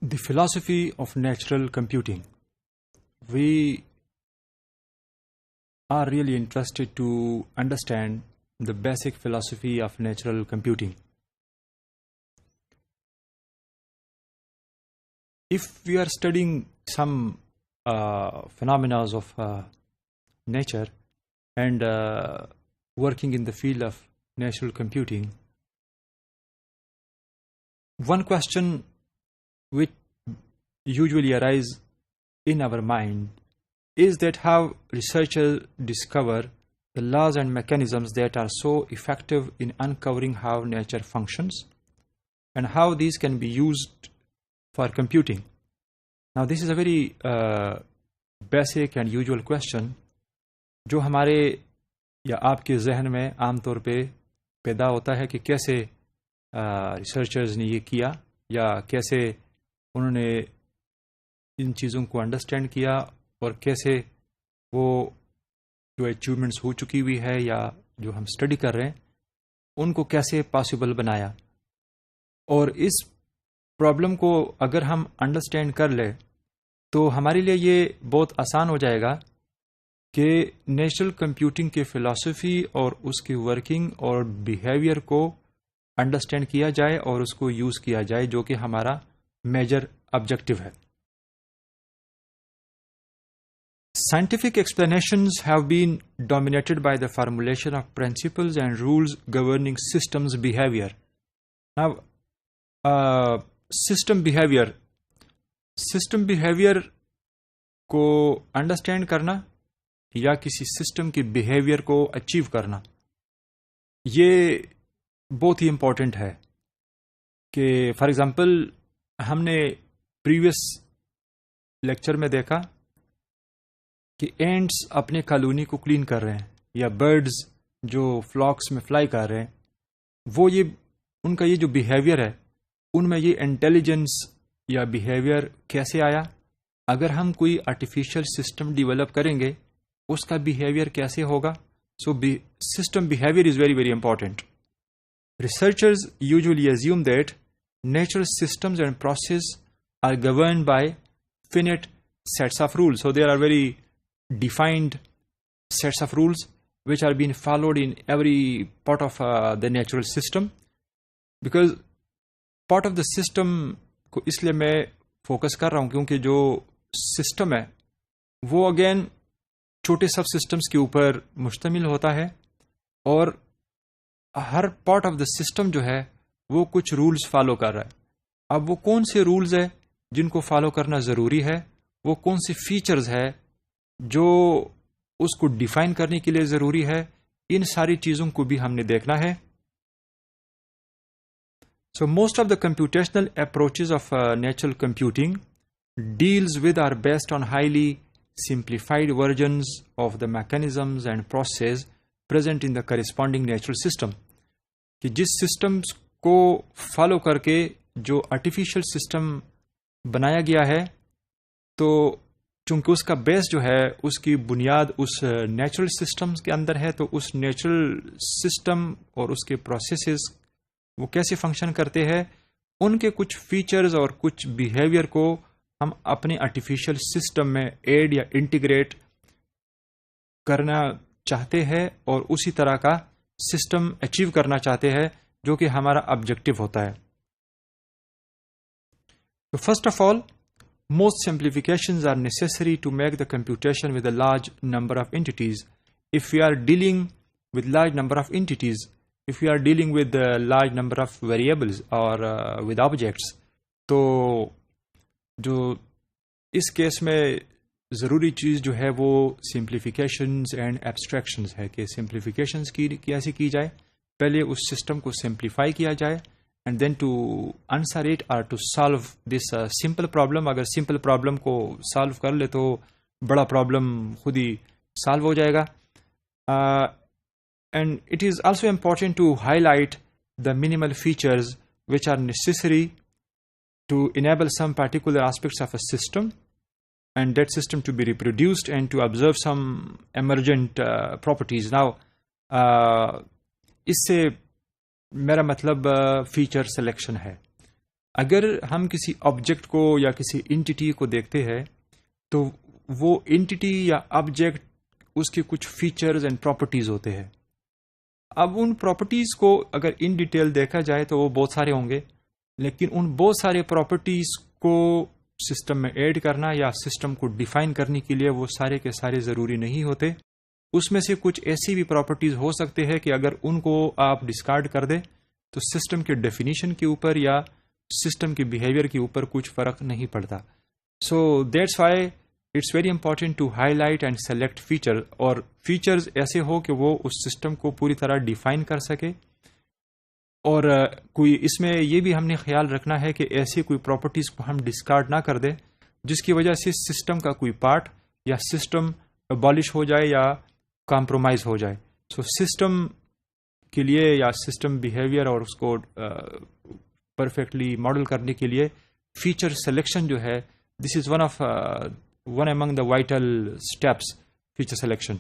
The philosophy of natural computing. We are really interested to understand the basic philosophy of natural computing. If we are studying some phenomena of nature and working in the field of natural computing, one question which usually arises in our mind is that how researchers discover the laws and mechanisms that are so effective in uncovering how nature functions and how these can be used for computing. Now this is a very basic and usual question جو ہمارے یا آپ کے ذہن میں عام طور پہ پیدا ہوتا ہے کہ کیسے ریسرچرز نے یہ کیا یا کیسے انہوں نے ان چیزوں کو انڈرسٹینڈ کیا اور کیسے وہ جو اچیومنٹس ہو چکی ہوئی ہے یا جو ہم اسٹڈی کر رہے ہیں ان کو کیسے پاسبل بنایا. اور اس پرابلم کو اگر ہم انڈرسٹینڈ کر لیں تو ہمارے لیے یہ بہت آسان ہو جائے گا کہ نیچرل کمپیوٹنگ کے فلسفی اور اس کی ورکنگ اور بیہیویئر کو انڈرسٹینڈ کیا جائے اور اس کو یوز کیا جائے جو کہ ہمارا میجر آبجیکٹو ہے. Scientific explanations have been dominated by the formulation of principles and rules governing systems behavior. Now, system behavior کو انڈرسٹینڈ کرنا یا کسی سسٹم کی بیہیویئر کو اچیو کرنا یہ بہت ہی امپورٹنٹ ہے. کہ فار ایگزامپل ہم نے پریویس لیکچر میں دیکھا کہ اینٹس اپنے کالونی کو کلین کر رہے ہیں یا برڈز جو فلاکس میں فلائی کر رہے ہیں وہ یہ ان کا یہ جو بیہیویئر ہے ان میں یہ انٹیلیجنس یا بیہیویئر کیسے آیا. اگر ہم کوئی آرٹیفیشل سسٹم ڈیولپ کریں گے اس کا بیہیویئر کیسے ہوگا. So system behaviour is very very important. Researchers usually assume that natural systems and processes are governed by finite sets of rules. So there are very defined sets of rules which are being followed in every part of the natural system. Because part of the system کو اس لیے میں focus کر رہا ہوں کیونکہ جو system ہے وہ اگین چھوٹے سب سسٹمز کے اوپر مشتمل ہوتا ہے اور ہر پارٹ آف دا سسٹم جو ہے وہ کچھ رولز فالو کر رہا ہے. اب وہ کون سے رولز ہیں جن کو فالو کرنا ضروری ہے, وہ کون سے فیچرز ہے جو اس کو ڈیفائن کرنے کے لیے ضروری ہے, ان ساری چیزوں کو بھی ہم نے دیکھنا ہے. So most of the computational approaches of natural computing deals with are based on highly simplified versions of the mechanisms and processes present in the corresponding natural system. کہ جس سسٹمز کو فالو کر کے جو آرٹیفیشل سسٹم بنایا گیا ہے تو چونکہ اس کا بیس جو ہے اس کی بنیاد اس نیچرل سسٹمز کے اندر ہے تو اس نیچرل سسٹم اور اس کے پروسیسز وہ کیسے فنکشن کرتے ہیں ان کے کچھ فیچرز اور کچھ بیہیویئر کو ہم اپنے آرٹیفیشل سسٹم میں ایڈ یا انٹیگریٹ کرنا چاہتے ہیں اور اسی طرح کا سسٹم اچیو کرنا چاہتے ہیں جو کہ ہمارا آبجیکٹو ہوتا ہے. تو first of all most simplifications are necessary to make the computation with a large number of entities. If we are dealing with large number of entities, if we are dealing with a large number of variables or with objects, تو جو اس case میں ضروری چیز جو ہے وہ سمپلیفیکیشنز and abstractions ہے کہ سمپلیفیکیشنز کی کیسے کی جائے, پہلے اس سسٹم کو سمپلیفائی کیا جائے and then to answer it اور to solve this simple problem. اگر سمپل پرابلم کو سالو کر لے تو بڑا پرابلم خود ہی سالو ہو جائے گا. And it is also important to highlight the minimal features which are necessary to enable some particular aspects of a system and that system to be reproduced and to observe some emergent properties. Now, اس سے میرا مطلب feature selection ہے. اگر ہم کسی object کو یا کسی انٹیٹی کو دیکھتے ہیں تو وہ انٹیٹی یا آبجیکٹ اس کے کچھ فیچرز اینڈ پراپرٹیز ہوتے ہیں. اب ان پراپرٹیز کو اگر ان ڈیٹیل دیکھا جائے تو وہ بہت سارے ہوں گے، لیکن ان بہت سارے پراپرٹیز کو سسٹم میں ایڈ کرنا یا سسٹم کو ڈیفائن کرنے کے لیے وہ سارے کے سارے ضروری نہیں ہوتے. اس میں سے کچھ ایسی بھی پراپرٹیز ہو سکتے ہیں کہ اگر ان کو آپ ڈسکارڈ کر دیں تو سسٹم کے ڈیفینیشن کے اوپر یا سسٹم کے بیہیویئر کے اوپر کچھ فرق نہیں پڑتا. So that's why it's very important to highlight and select feature, اور فیچرز ایسے ہو کہ وہ اس سسٹم کو پوری طرح ڈیفائن کر سکے. اور کوئی اس میں یہ بھی ہم نے خیال رکھنا ہے کہ ایسی کوئی پراپرٹیز کو ہم ڈسکارڈ نہ کر دیں جس کی وجہ سے سسٹم کا کوئی پارٹ یا سسٹم ابالش ہو جائے یا کمپرومائز ہو جائے. سو سسٹم کے لیے یا سسٹم بیہیویئر اور اس کو پرفیکٹلی ماڈل کرنے کے لیے فیچر سلیکشن جو ہے، this is one among the vital steps, feature selection.